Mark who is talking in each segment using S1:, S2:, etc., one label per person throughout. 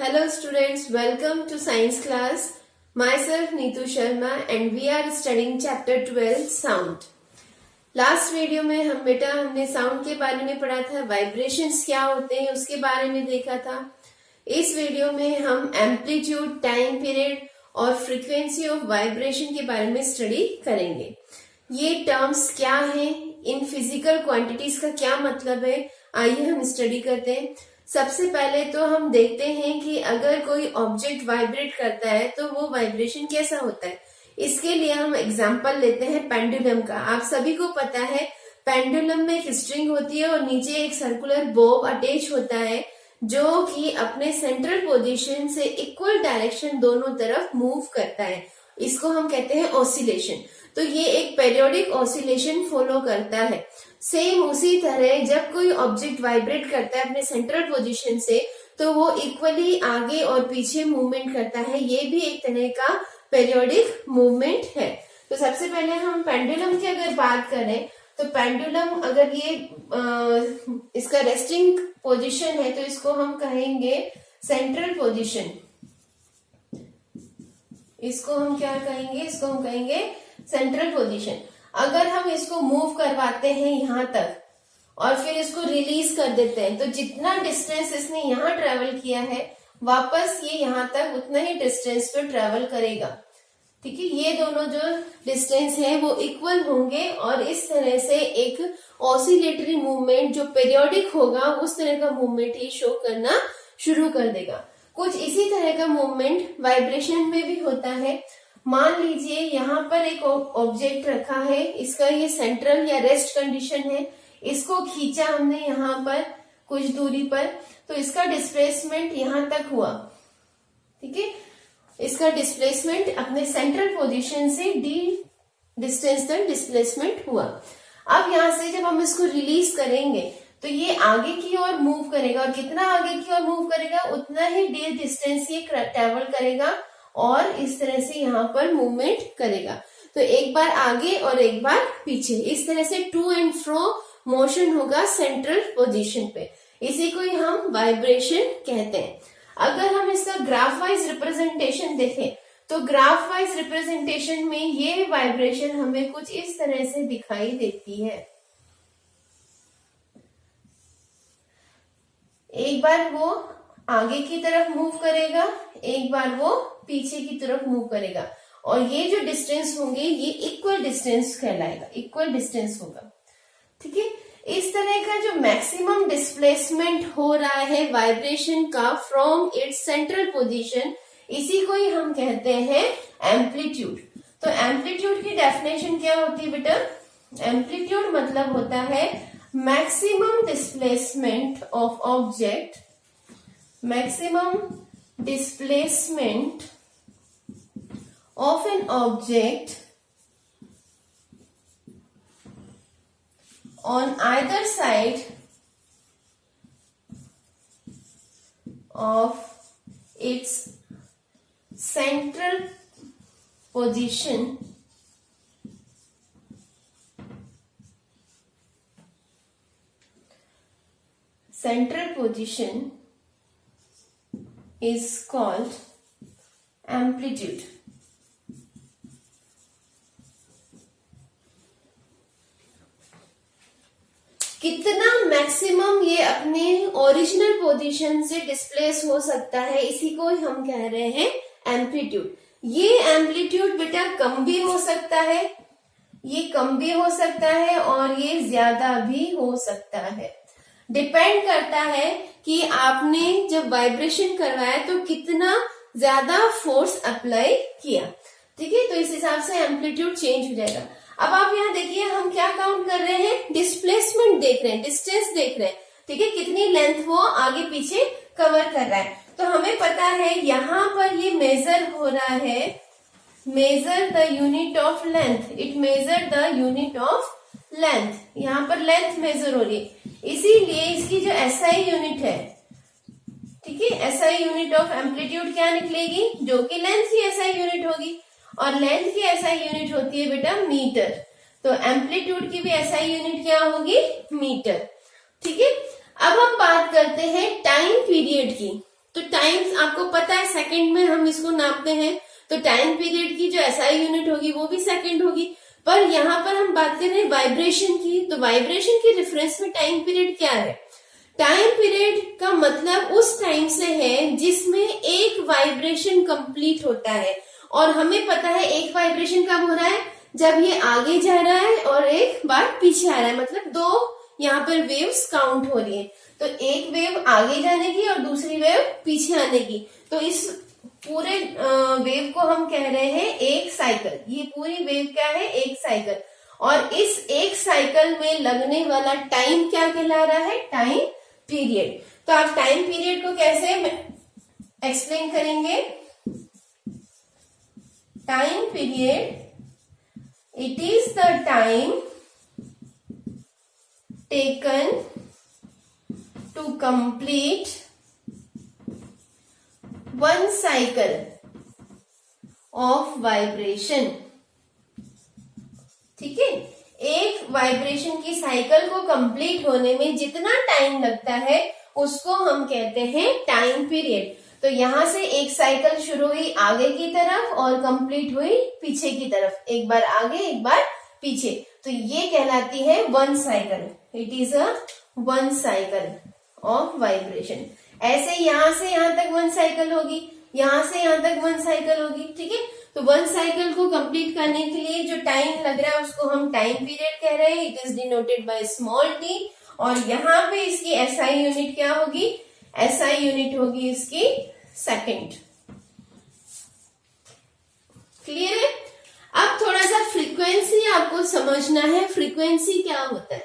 S1: Hello students, welcome to science class. Myself Neetu Sharma and we are studying chapter 12 sound. Last video में हमने sound के बारे में पढ़ा था, वाइब्रेशंस क्या होते हैं उसके बारे में देखा था। इस वीडियो में हम एम्पलीट्यूड, टाइम पीरियड और फ्रीक्वेंसी ऑफ वाइब्रेशन के बारे में स्टडी करेंगे। ये टर्म्स क्या हैं, इन फिजिकल क्वांटिटीज का क्या मतलब है, आइए हम स्टडी करते हैं। सबसे पहले तो हम देखते हैं कि अगर कोई ऑब्जेक्ट वाइब्रेट करता है तो वो वाइब्रेशन कैसा होता है। इसके लिए हम एग्जांपल लेते हैं पेंडुलम का। आप सभी को पता है पेंडुलम में एक स्ट्रिंग होती है और नीचे एक सर्कुलर बॉब अटैच होता है जो कि अपने सेंट्रल पोजीशन से इक्वल डायरेक्शन दोनों तरफ मूव करता है। इसको हम कहते हैं ऑसिलेशन। तो ये एक पेरियोडिक ऑसिलेशन फॉलो करता है। सेम उसी तरह जब कोई ऑब्जेक्ट वाइब्रेट करता है अपने सेंट्रल पोजीशन से तो वो इक्वली आगे और पीछे मूवमेंट करता है। ये भी एक तरह का पेरियोडिक मूवमेंट है। तो सबसे पहले हम पेंडुलम की अगर बात करें तो पेंडुलम अगर ये इसका रेस्टिंग पोजीशन है तो इसको हम कहेंगे सेंट्रल पोजीशन। इसको हम क्या कहेंगे, इसको हम कहेंगे सेंट्रल पोजीशन। अगर हम इसको मूव करवाते हैं यहाँ तक और फिर इसको रिलीज कर देते हैं तो जितना डिस्टेंस इसने यहाँ ट्रेवल किया है वापस ये यहाँ तक उतना ही डिस्टेंस पे ट्रेवल करेगा। ठीक है, ये दोनों जो डिस्टेंस है वो इक्वल होंगे और इस तरह से एक ऑसिलेटरी मूवमेंट जो पीरियोडिक होगा उस तरह का मूवमेंट ही शो करना शुरू कर देगा। कुछ इसी तरह का मूवमेंट वाइब्रेशन में भी होता है। मान लीजिए यहाँ पर एक ऑब्जेक्ट रखा है, इसका ये सेंट्रल या रेस्ट कंडीशन है, इसको खींचा हमने यहाँ पर कुछ दूरी पर तो इसका डिस्प्लेसमेंट यहाँ तक हुआ। ठीक है, इसका डिस्प्लेसमेंट अपने सेंट्रल पोजीशन से डी डिस्टेंस तक डिस्प्लेसमेंट हुआ। अब यहाँ से जब हम इसको रिलीज करेंगे तो ये आगे की ओर मूव करेगा और कितना आगे की ओर मूव करेगा उतना ही डी डिस्टेंस ये ट्रेवल करेगा और इस तरह से यहाँ पर मूवमेंट करेगा। तो एक बार आगे और एक बार पीछे, इस तरह से टू एंड फ्रो मोशन होगा सेंट्रल पोजीशन पे। इसी को ही हम वाइब्रेशन कहते हैं। अगर हम इसका ग्राफ वाइज रिप्रेजेंटेशन देखें तो ग्राफ वाइज रिप्रेजेंटेशन में ये वाइब्रेशन हमें कुछ इस तरह से दिखाई देती है। एक बार वो आगे की तरफ मूव करेगा, एक बार वो पीछे की तरफ मूव करेगा और ये जो डिस्टेंस होंगे ये इक्वल डिस्टेंस कहलाएगा, इक्वल डिस्टेंस होगा। ठीक है, इस तरह का जो मैक्सिमम डिस्प्लेसमेंट हो रहा है वाइब्रेशन का फ्रॉम इट्स सेंट्रल पोजीशन, इसी को ही हम कहते हैं एम्पलीट्यूड। तो एम्पलीट्यूड की डेफिनेशन क्या होती है बेटा? एम्पलीट्यूड मतलब होता है maximum displacement of object, maximum displacement of an object on either side of its central position is called amplitude. कितना मैक्सिमम ये अपने ओरिजिनल पोजीशन से डिस्प्लेस हो सकता है इसी को हम कह रहे हैं एम्पलीट्यूड। ये एम्पलीट्यूड बेटा कम भी हो सकता है, ये कम भी हो सकता है और ये ज्यादा भी हो सकता है। डिपेंड करता है कि आपने जब वाइब्रेशन करवाया तो कितना ज्यादा फोर्स अप्लाई किया। ठीक है, तो इस हिसाब से एम्पलीट्यूड चेंज हो जाएगा। अब आप यहाँ देखिए हम क्या काउंट कर रहे हैं, डिस्प्लेसमेंट देख रहे हैं, डिस्टेंस देख रहे हैं। ठीक है, कितनी लेंथ वो आगे पीछे कवर कर रहा है। तो हमें पता है यहाँ पर ये मेजर हो रहा है, measure the unit of length, it measure the unit of length. यहाँ पर लेंथ मेजर हो रही है, इसीलिए इसकी जो एसआई यूनिट है, ठीक है, एसआई यूनिट ऑफ एम्पलीट्यूड क्या निकलेगी, जो कि लेंथ की एसआई यूनिट होगी और लेंथ की एसआई यूनिट होती है बेटा मीटर। तो एम्पलीट्यूड की भी एसआई यूनिट क्या होगी, मीटर। ठीक है, अब हम बात करते हैं टाइम पीरियड की। तो टाइम आपको पता है सेकंड में हम इसको नापते हैं, तो टाइम पीरियड की जो एसआई यूनिट होगी वो भी सेकंड होगी। पर यहाँ पर हम बात कर रहे हैं वाइब्रेशन की, तो वाइब्रेशन के रेफरेंस में टाइम पीरियड क्या है? टाइम पीरियड का मतलब उस टाइम से है जिसमें एक वाइब्रेशन कंप्लीट होता है। और हमें पता है एक वाइब्रेशन कब हो रहा है? जब ये आगे जा रहा है और एक बार पीछे आ रहा है, मतलब दो यहाँ पर वेव्स काउंट हो रही है। तो एक वेव आगे जाने की और दूसरी वेव पीछे आने की, तो इस पूरे वेव को हम कह रहे हैं एक साइकिल। ये पूरी वेव क्या है? एक साइकिल। और इस एक साइकिल में लगने वाला टाइम क्या कहला रहा है? Time period. तो आप टाइम पीरियड को कैसे एक्सप्लेन करेंगे? Time period, it is the time taken to complete one cycle of vibration। ठीक है, एक वाइब्रेशन की साइकिल को कंप्लीट होने में जितना टाइम लगता है उसको हम कहते हैं टाइम पीरियड। तो यहां से एक साइकिल शुरू हुई आगे की तरफ और कंप्लीट हुई पीछे की तरफ, एक बार आगे एक बार पीछे, तो ये कहलाती है one cycle. It is a one cycle of vibration. ऐसे यहां से यहां तक वन साइकिल होगी, यहां से यहां तक वन साइकिल होगी। ठीक है, तो वन साइकिल को कंप्लीट करने के लिए जो टाइम लग रहा है उसको हम टाइम पीरियड कह रहे हैं। It is denoted by small T. और यहाँ पे इसकी एसआई यूनिट क्या होगी? एसआई यूनिट होगी इसकी सेकंड। क्लियर है? अब थोड़ा सा फ्रीक्वेंसी आपको समझना है। फ्रीक्वेंसी क्या होता है?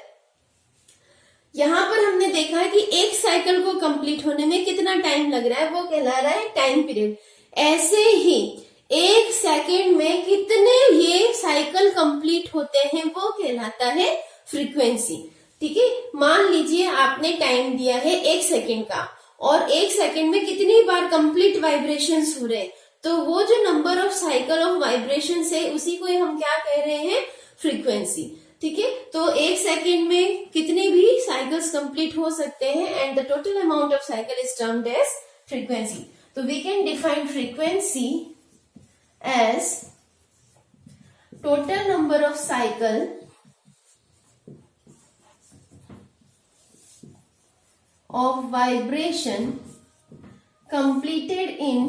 S1: यहां पर हमने देखा है कि एक साइकिल को कंप्लीट होने में कितना टाइम लग रहा है, वो कहला रहा है टाइम पीरियड। ऐसे ही एक सेकेंड में कितने ये साइकिल कंप्लीट होते हैं वो कहलाता है फ्रीक्वेंसी। ठीक है, मान लीजिए आपने टाइम दिया है एक सेकेंड का और एक सेकेंड में कितनी बार कंप्लीट वाइब्रेशंस हो रहे हैं, तो वो जो number of cycle of vibration है उसी को हम क्या कह रहे हैं? फ्रीक्वेंसी। ठीक है, तो एक सेकेंड में कितनी भी साइकिल्स कंप्लीट हो सकते हैं and the total amount of cycle is termed as frequency. तो we can define frequency as total number of cycle of vibration completed in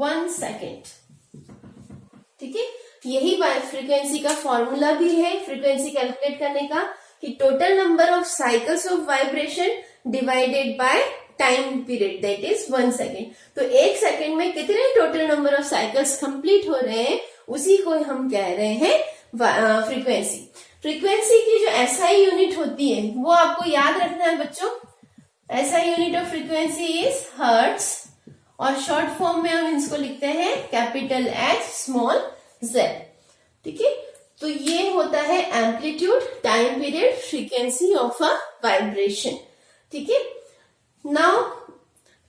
S1: 1 second। ठीक है, यही फ्रीक्वेंसी का फॉर्मूला भी है फ्रीक्वेंसी कैलकुलेट करने का कि total number of cycles of vibration divided by time period, that is 1 second. तो एक सेकेंड में कितने total number of cycles complete हो रहे हैं उसी को हम कह रहे हैं फ्रीक्वेंसी। फ्रीक्वेंसी की जो एसआई यूनिट होती है वो आपको याद रखना है बच्चों। SI unit of frequency is hertz और शॉर्ट फॉर्म में हम इसको लिखते हैं कैपिटल H स्मॉल z। ठीक है, तो ये होता है amplitude, time period, frequency of a vibration. ठीक है, नाउ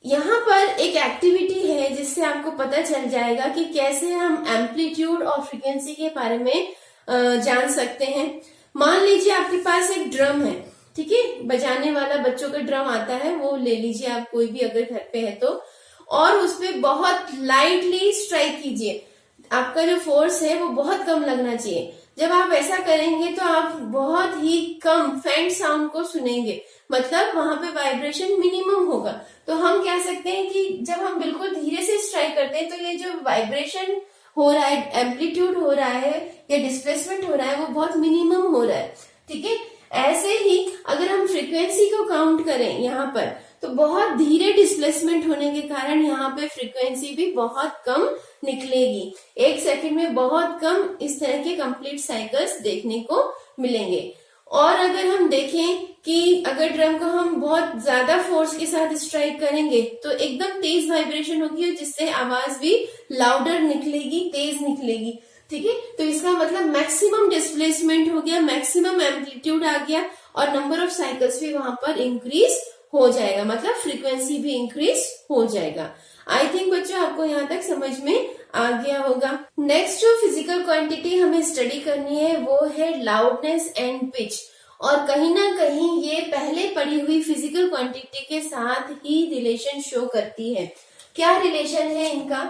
S1: यहाँ पर एक एक्टिविटी है जिससे आपको पता चल जाएगा कि कैसे हम एम्पलीट्यूड और फ्रीक्वेंसी के बारे में जान सकते हैं। मान लीजिए आपके पास एक ड्रम है, ठीक है, बजाने वाला बच्चों का ड्रम आता है, वो ले लीजिए आप, कोई भी अगर घर पे है तो, और उसपे बहुत लाइटली स्ट्राइक कीजिए। आपका जो फोर्स है वो बहुत कम लगना चाहिए। जब आप ऐसा करेंगे तो आप बहुत ही कम फेंट साउंड को सुनेंगे, मतलब वहां पे वाइब्रेशन मिनिमम होगा। तो हम कह सकते हैं कि जब हम बिल्कुल धीरे से स्ट्राइक करते हैं तो ये जो वाइब्रेशन हो रहा है, एम्पलीट्यूड हो रहा है या डिस्प्लेसमेंट हो रहा है, वो बहुत मिनिमम हो रहा है। ठीक है, ऐसे ही अगर हम फ्रीक्वेंसी को काउंट करें यहाँ पर, तो बहुत धीरे डिस्प्लेसमेंट होने के कारण यहाँ पे फ्रीक्वेंसी भी बहुत कम निकलेगी। एक सेकंड में बहुत कम इस तरह के कंप्लीट साइकिल्स देखने को मिलेंगे। और अगर हम देखें कि अगर ड्रम को हम बहुत ज्यादा फोर्स के साथ स्ट्राइक करेंगे तो एकदम तेज वाइब्रेशन होगी, जिससे आवाज भी लाउडर निकलेगी, तेज निकलेगी। ठीक है, तो इसका मतलब मैक्सिमम डिस्प्लेसमेंट हो गया, मैक्सिमम एम्पलीट्यूड आ गया और नंबर ऑफ साइकिल्स भी वहां पर इंक्रीज हो जाएगा, मतलब फ्रीक्वेंसी भी इंक्रीज हो जाएगा। आई थिंक बच्चों आपको यहाँ तक समझ में आ गया होगा। नेक्स्ट जो फिजिकल क्वांटिटी हमें स्टडी करनी है वो है लाउडनेस एंड पिच, और कहीं ना कहीं ये पहले पढ़ी हुई फिजिकल क्वांटिटी के साथ ही रिलेशन शो करती है। क्या रिलेशन है इनका?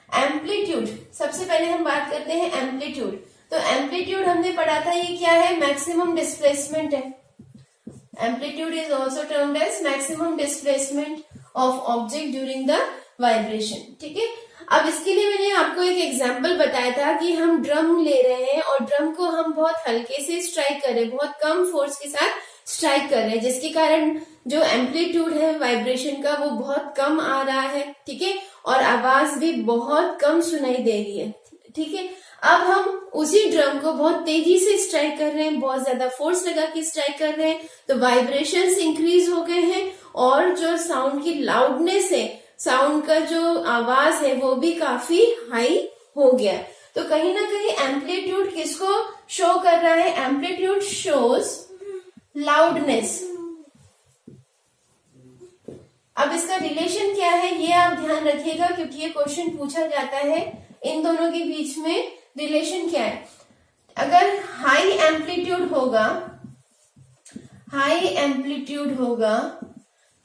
S1: एम्पलीट्यूड, सबसे पहले हम बात करते हैं एम्पलीट्यूड। तो एम्पलीट्यूड हमने पढ़ा था, ये क्या है? मैक्सिमम डिस्प्लेसमेंट है। Amplitude is also termed as maximum displacement of object during the vibration. ठीक है, अब इसके लिए मैंने आपको एक एग्जाम्पल बताया था कि हम ड्रम ले रहे हैं और ड्रम को हम बहुत हल्के से स्ट्राइक कर रहे हैं, बहुत कम फोर्स के साथ स्ट्राइक कर रहे हैं, जिसके कारण जो एम्पलीट्यूड है वाइब्रेशन का वो बहुत कम आ रहा है। ठीक है, और आवाज भी बहुत कम सुनाई दे रही है। ठीक है, अब हम उसी ड्रम को बहुत तेजी से स्ट्राइक कर रहे हैं, बहुत ज्यादा फोर्स लगा के स्ट्राइक कर रहे हैं, तो वाइब्रेशंस इंक्रीज हो गए हैं और जो साउंड की लाउडनेस है, साउंड का जो आवाज है वो भी काफी हाई हो गया। तो कहीं ना कहीं एम्पलीट्यूड किसको शो कर रहा है? Amplitude shows loudness. अब इसका रिलेशन क्या है ये आप ध्यान रखिएगा, क्योंकि ये क्वेश्चन पूछा जाता है, इन दोनों के बीच में रिलेशन क्या है। अगर हाई एम्पलीट्यूड होगा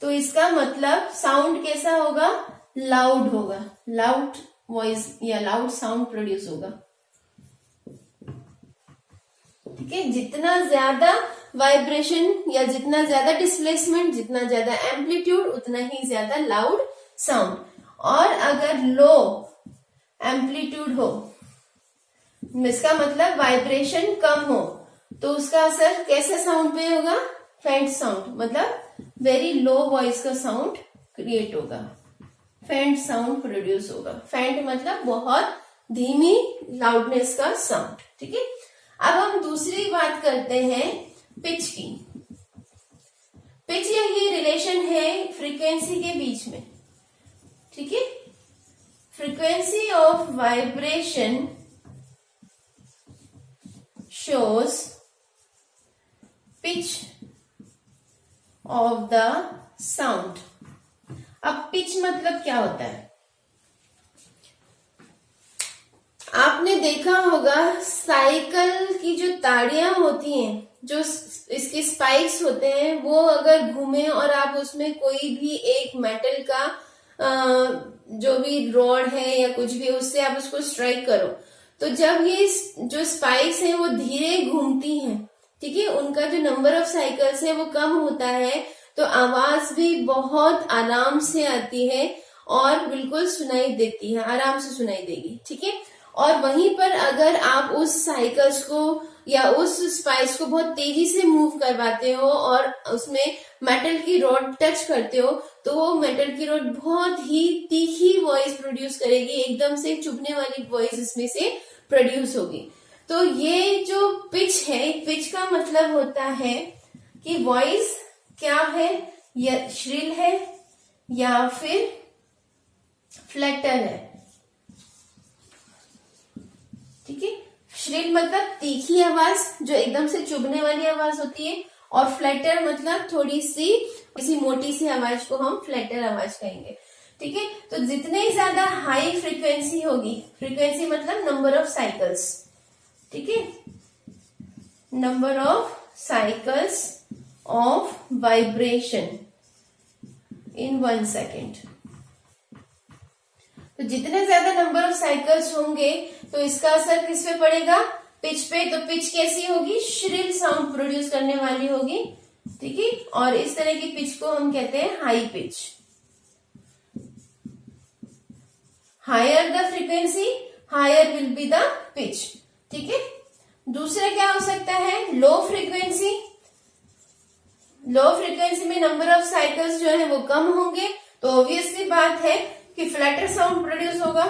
S1: तो इसका मतलब साउंड कैसा होगा? लाउड होगा, लाउड वॉइस या लाउड साउंड प्रोड्यूस होगा। ठीक है, जितना ज्यादा वाइब्रेशन या जितना ज्यादा डिस्प्लेसमेंट, जितना ज्यादा एम्पलीट्यूड, उतना ही ज्यादा लाउड साउंड। और अगर लो एम्पलीट्यूड हो, इसका मतलब वाइब्रेशन कम हो, तो उसका असर कैसे साउंड पे होगा? फेंट साउंड, मतलब वेरी लो वॉइस का साउंड क्रिएट होगा, फेंट साउंड प्रोड्यूस होगा। फेंट मतलब बहुत धीमी लाउडनेस का साउंड। ठीक है, अब हम दूसरी बात करते हैं पिच की। पिच ये रिलेशन है फ्रीक्वेंसी के बीच में। ठीक है, frequency of vibration shows pitch of the sound। अब पिच मतलब क्या होता है? आपने देखा होगा साइकिल की जो ताड़ियां होती हैं, जो इसके स्पाइक्स होते हैं, वो अगर घूमे और आप उसमें कोई भी एक मेटल का जो भी रॉड है या कुछ भी, उससे आप उसको स्ट्राइक करो, तो जब ये जो स्पाइक्स हैं वो धीरे घूमती हैं, ठीक है, उनका जो नंबर ऑफ साइकिल्स है वो कम होता है, तो आवाज भी बहुत आराम से आती है और बिल्कुल सुनाई देती है, आराम से सुनाई देगी। ठीक है, और वहीं पर अगर आप उस साइकिल्स को या उस स्पाइक्स को बहुत तेजी से मूव करवाते हो और उसमें मेटल की रॉड टच करते हो, तो वो मेटल की रॉड बहुत ही तीखी वॉइस प्रोड्यूस करेगी, एकदम से चुभने वाली वॉइस इसमें से प्रोड्यूस होगी। तो ये जो पिच है, पिच का मतलब होता है कि वॉइस क्या है, या श्रिल है या फिर फ्लैटर है। ठीक है, श्रिल मतलब तीखी आवाज जो एकदम से चुभने वाली आवाज होती है, और फ्लैटर मतलब थोड़ी सी किसी मोटी सी आवाज को हम फ्लैटर आवाज कहेंगे। ठीक है, तो जितने ज्यादा हाई फ्रीक्वेंसी होगी, फ्रीक्वेंसी मतलब नंबर ऑफ साइकिल्स, ठीक है, number of cycles of vibration in 1 second, तो जितने ज्यादा नंबर ऑफ साइकिल्स होंगे तो इसका असर किस पे पड़ेगा? पिच पे। तो पिच कैसी होगी? श्रिल साउंड प्रोड्यूस करने वाली होगी। ठीक है, और इस तरह की पिच को हम कहते हैं high pitch. Higher the frequency, higher will be the pitch. ठीक है, दूसरा क्या हो सकता है? Low frequency. लो फ्रीक्वेंसी में नंबर ऑफ साइकिल्स जो है वो कम होंगे, तो ऑब्वियसली बात है कि फ्लैटर साउंड प्रोड्यूस होगा,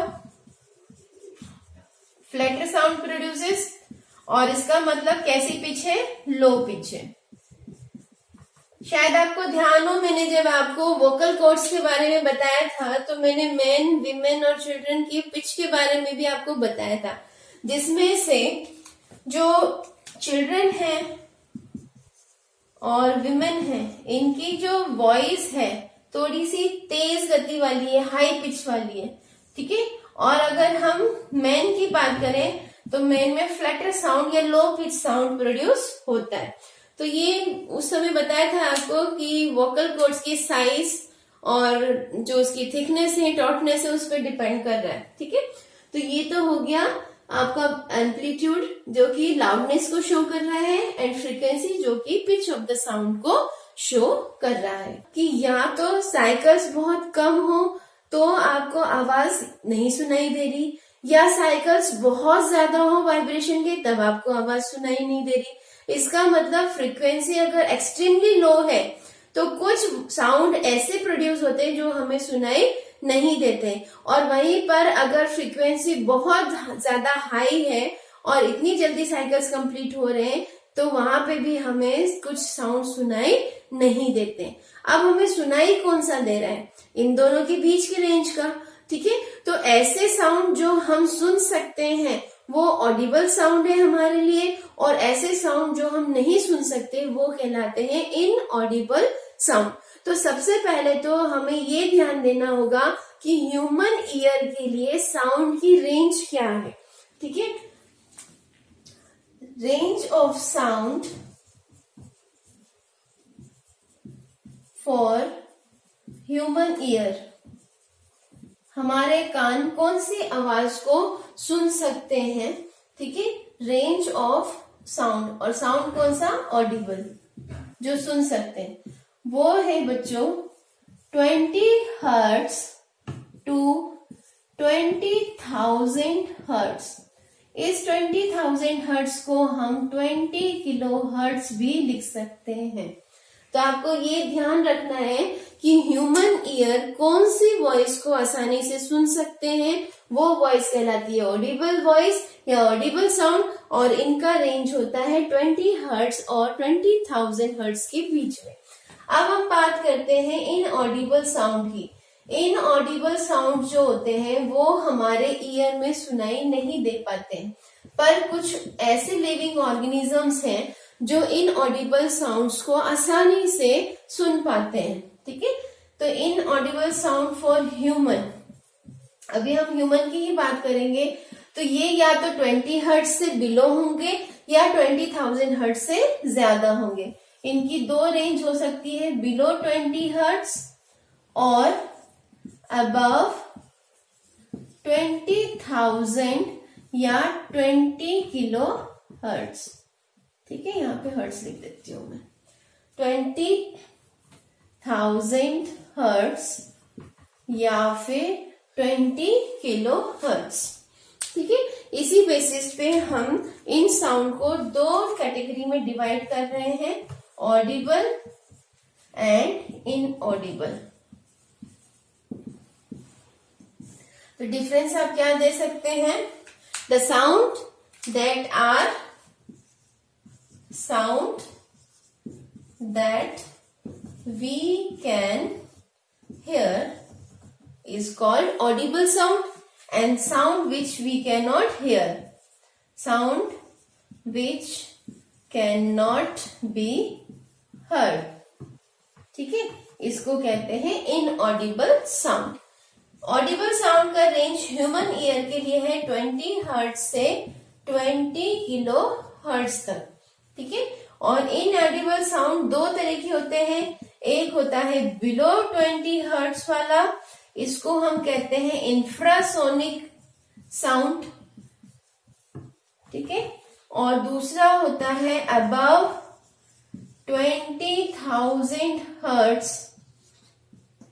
S1: फ्लैटर साउंड प्रोड्यूसेस, और इसका मतलब कैसी पिच है? लो पिच है। शायद आपको ध्यान हो, मैंने जब आपको वोकल कॉर्ड्स के बारे में बताया था तो मैंने मेन, विमेन और चिल्ड्रन की पिच के बारे में भी आपको बताया था, जिसमें से जो चिल्ड्रन है और विमेन है, इनकी जो वॉइस है थोड़ी सी तेज गति वाली है, हाई पिच वाली है। ठीक है, और अगर हम मैन की बात करें तो मैन में फ्लैटर साउंड या लो पिच साउंड प्रोड्यूस होता है। तो ये उस समय बताया था आपको कि वोकल कॉर्ड्स की साइज और जो उसकी थिकनेस है, टॉटनेस है, उस पर डिपेंड कर रहा है। ठीक है, तो ये तो हो गया आपका एम्पलीट्यूड जो कि लाउडनेस को शो कर रहा है, एंड फ्रीक्वेंसी जो कि पिच ऑफ द साउंड को शो कर रहा है। कि या तो साइकिल्स बहुत कम हो तो आपको आवाज नहीं सुनाई दे रही, या साइकिल्स बहुत ज्यादा हो वाइब्रेशन के तब आपको आवाज सुनाई नहीं दे रही। इसका मतलब फ्रीक्वेंसी अगर एक्सट्रीमली लो है तो कुछ साउंड ऐसे प्रोड्यूस होते हैं जो हमें सुनाई नहीं देते, और वहीं पर अगर फ्रीक्वेंसी बहुत ज्यादा हाई है और इतनी जल्दी साइकिल्स कंप्लीट हो रहे हैं तो वहां पे भी हमें कुछ साउंड सुनाई नहीं देते। अब हमें सुनाई कौन सा दे रहा है? इन दोनों के बीच की रेंज का। ठीक है, तो ऐसे साउंड जो हम सुन सकते हैं वो ऑडिबल साउंड है हमारे लिए, और ऐसे साउंड जो हम नहीं सुन सकते वो कहलाते हैं इनऑडिबल साउंड। तो सबसे पहले तो हमें ये ध्यान देना होगा कि ह्यूमन ईयर के लिए साउंड की रेंज क्या है। ठीक है, range of sound for human ear, हमारे कान कौन सी आवाज को सुन सकते हैं। ठीक है, रेंज ऑफ साउंड, और साउंड कौन सा? ऑडिबल, जो सुन सकते हैं, वो है बच्चों 20 हर्ट्ज टू 20,000 हर्ट्ज। इस 20,000 हर्ट्ज को हम 20 किलो हर्ट्ज भी लिख सकते हैं। तो आपको ये ध्यान रखना है कि ह्यूमन ईयर कौन सी वॉइस को आसानी से सुन सकते हैं, वो वॉइस कहलाती है ऑडिबल वॉइस या ऑडिबल साउंड, और इनका रेंज होता है 20 हर्ट्ज और 20,000 हर्ट्ज के बीच में। अब हम बात करते हैं इनऑडिबल साउंड की। इनऑडिबल साउंड जो होते हैं वो हमारे ईयर में सुनाई नहीं दे पाते हैं, पर कुछ ऐसे लिविंग ऑर्गेनिजम्स हैं जो इनऑडिबल साउंड्स को आसानी से सुन पाते हैं। ठीक है, तो इनऑडिबल साउंड फॉर ह्यूमन, अभी हम ह्यूमन की ही बात करेंगे, तो ये या तो 20 हर्ट्ज से बिलो होंगे या 20,000 हर्ट्ज से ज्यादा होंगे। इनकी दो रेंज हो सकती है, बिलो 20 हर्ट्ज और अबव 20,000 या 20 किलो हर्ट्ज। ठीक है, यहाँ पे हर्ट्ज लिख देती हूं मैं, 20,000 हर्ट्ज या फिर 20 किलो हर्ट्ज। ठीक है, इसी बेसिस पे हम इन साउंड को दो कैटेगरी में डिवाइड कर रहे हैं, ऑडिबल एंड इनऑडिबल। तो डिफरेंस आप क्या दे सकते हैं? The sound that we can hear is called audible sound, and sound which we cannot hear, sound which cannot be heard, ठीक है, इसको कहते हैं इनऑडिबल साउंड। ऑडिबल साउंड का रेंज ह्यूमन ईयर के लिए है 20 हर्ट्ज से 20 किलो हर्ट्ज तक। ठीक है, और इनऑडिबल साउंड दो तरह के होते हैं, एक होता है बिलो 20 हर्ट्ज वाला, इसको हम कहते हैं इंफ्रासोनिक साउंड। ठीक है, और दूसरा होता है अबव 20,000 हर्ट्ज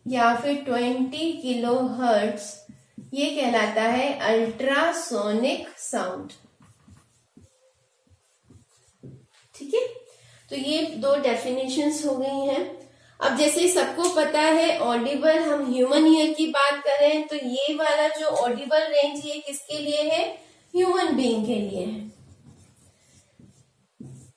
S1: या फिर 20 किलो हर्ट्ज, ये कहलाता है अल्ट्रासोनिक साउंड। ठीक है, तो ये दो डेफिनेशंस हो गई हैं। अब जैसे सबको पता है ऑडिबल, हम ह्यूमन ईयर की बात करें तो ये वाला जो ऑडिबल रेंज ये किसके लिए है? ह्यूमन बीइंग के लिए है।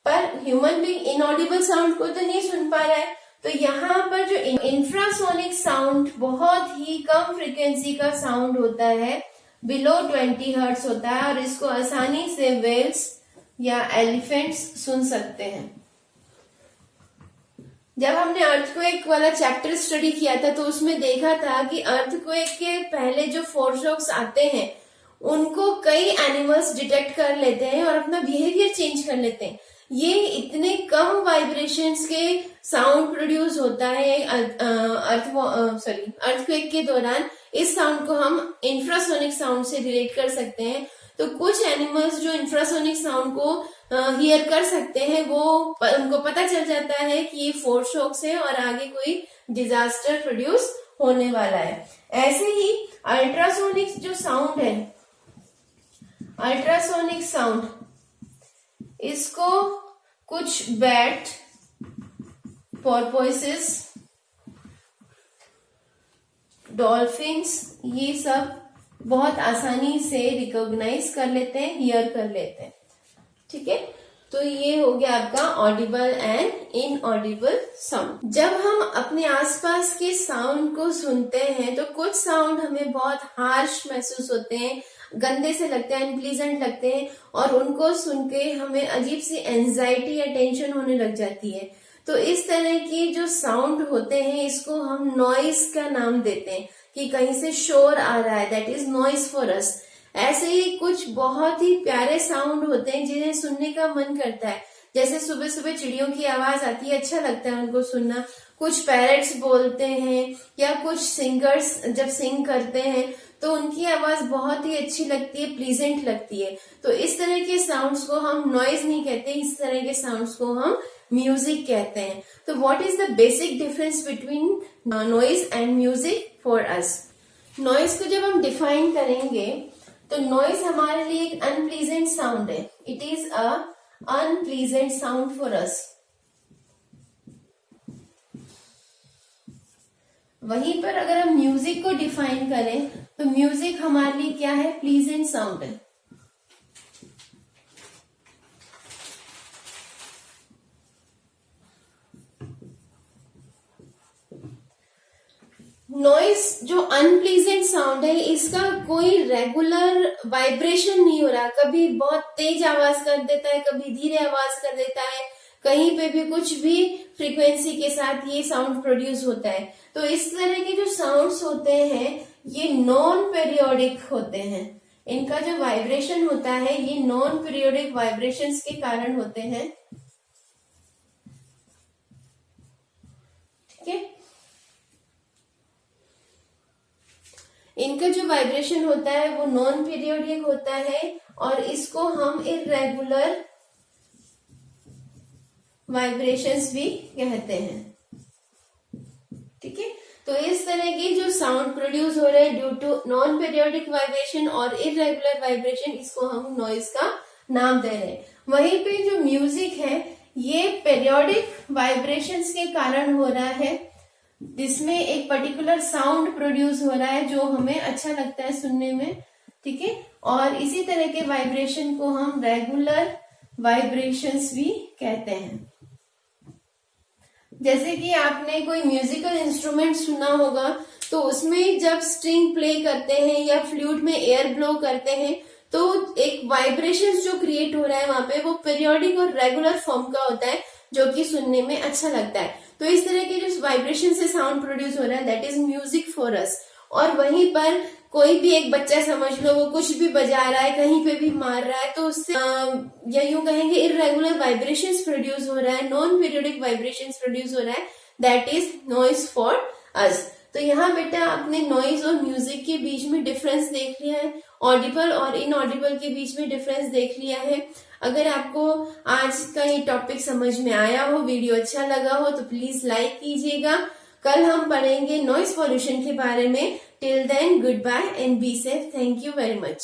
S1: पर ह्यूमन बीइंग इनऑडिबल साउंड को तो नहीं सुन पा रहा है, तो यहाँ पर जो इंफ्रासोनिक साउंड बहुत ही कम फ्रीक्वेंसी का साउंड होता है, बिलो 20 हर्ट्ज होता है, और इसको आसानी से व्हेल्स या एलिफेंट्स सुन सकते हैं। जब हमने अर्थक्वेक वाला चैप्टर स्टडी किया था तो उसमें देखा था कि अर्थक्वेक के पहले जो फोरशॉक्स आते हैं उनको कई एनिमल्स डिटेक्ट कर लेते हैं और अपना बिहेवियर चेंज कर लेते हैं। ये इतने कम वाइब्रेशंस के साउंड प्रोड्यूस होता है अर्थक्वेक के दौरान। इस साउंड को हम इंफ्रासोनिक साउंड से रिलेट कर सकते हैं। तो कुछ एनिमल्स जो इंफ्रासोनिक साउंड को हियर कर सकते हैं, वो उनको पता चल जाता है कि ये फोर्स शॉक्स है और आगे कोई डिजास्टर प्रोड्यूस होने वाला है। ऐसे ही अल्ट्रासोनिक जो साउंड है, अल्ट्रासोनिक साउंड, इसको कुछ बैट, पोर्पोइसेस, डॉल्फिन्स, ये सब बहुत आसानी से रिकॉग्नाइज कर लेते हैं, हियर कर लेते हैं। ठीक है, तो ये हो गया आपका ऑडिबल एंड इनऑडिबल साउंड। जब हम अपने आसपास के साउंड को सुनते हैं तो कुछ साउंड हमें बहुत हार्श महसूस होते हैं, गंदे से लगते हैं, अनप्लीजेंट लगते हैं, और उनको सुन के हमें अजीब सी एंजाइटी या टेंशन होने लग जाती है। तो इस तरह की जो साउंड होते हैं, इसको हम नॉइस का नाम देते हैं कि कहीं से शोर आ रहा है, that is noise for us. ऐसे ही कुछ बहुत ही प्यारे साउंड होते हैं जिन्हें सुनने का मन करता है, जैसे सुबह सुबह चिड़ियों की आवाज आती है, अच्छा लगता है उनको सुनना। कुछ पैरट्स बोलते हैं या कुछ सिंगर्स जब सिंग करते हैं तो उनकी आवाज बहुत ही अच्छी लगती है, प्लीजेंट लगती है। तो इस तरह के साउंड्स को हम नॉइज नहीं कहते, इस तरह के साउंड्स को हम म्यूजिक कहते हैं। तो what is the basic difference between noise and music for us? Noise को जब हम डिफाइन करेंगे तो नॉइज हमारे लिए एक अनप्लीजेंट साउंड है। It is a unpleasant sound for us. वहीं पर अगर हम म्यूजिक को डिफाइन करें तो म्यूजिक हमारे लिए क्या है? प्लीजेंट साउंड है। नॉइस जो अनप्लीजेंट साउंड है, इसका कोई रेगुलर वाइब्रेशन नहीं हो रहा, कभी बहुत तेज आवाज कर देता है, कभी धीरे आवाज कर देता है, कहीं पे भी कुछ भी फ्रीक्वेंसी के साथ ये साउंड प्रोड्यूस होता है। तो इस तरह के जो साउंड्स होते हैं ये नॉन पीरियोडिक होते हैं। इनका जो वाइब्रेशन होता है ये नॉन पीरियोडिक वाइब्रेशंस के कारण होते हैं। ठीक है, इनका जो वाइब्रेशन होता है वो नॉन पीरियोडिक होता है और इसको हम इर्रेगुलर वाइब्रेशंस भी कहते हैं। ठीक है, तो इस तरह की जो साउंड प्रोड्यूस हो रहे हैं due to non periodic vibration और इर्रेगुलर वाइब्रेशन, इसको हम नॉइज का नाम दे रहे हैं। वहीं पे जो म्यूजिक है ये पीरियोडिक वाइब्रेशंस के कारण हो रहा है, जिसमें एक पर्टिकुलर साउंड प्रोड्यूस हो रहा है जो हमें अच्छा लगता है सुनने में। ठीक है, और इसी तरह के वाइब्रेशन को हम रेगुलर वाइब्रेशंस भी कहते हैं। जैसे कि आपने कोई म्यूजिकल इंस्ट्रूमेंट सुना होगा तो उसमें जब स्ट्रिंग प्ले करते हैं या फ्लूट में एयर ब्लो करते हैं तो एक वाइब्रेशन जो क्रिएट हो रहा है वहां पे वो पीरियोडिक और रेगुलर फॉर्म का होता है, जो कि सुनने में अच्छा लगता है। तो इस तरह के जो वाइब्रेशन से साउंड प्रोड्यूस हो रहा है that is music for us. और वहीं पर कोई भी एक बच्चा समझ लो वो कुछ भी बजा रहा है, कहीं पे भी मार रहा है, तो उससे या यूं कहेंगे इर्रेगुलर वाइब्रेशंस प्रोड्यूस हो रहा है, नॉन पीरियोडिक वाइब्रेशंस प्रोड्यूस हो रहा है, that is noise for us. तो यहाँ बेटा आपने नॉइज और म्यूजिक के बीच में डिफरेंस देख लिया है, ऑडिबल और इनऑडिबल के बीच में डिफरेंस देख लिया है। अगर आपको आज का ये टॉपिक समझ में आया हो, वीडियो अच्छा लगा हो तो प्लीज लाइक कीजिएगा। कल हम पढ़ेंगे नॉइज पॉल्यूशन के बारे में। Till then goodbye and be safe. Thank you very much.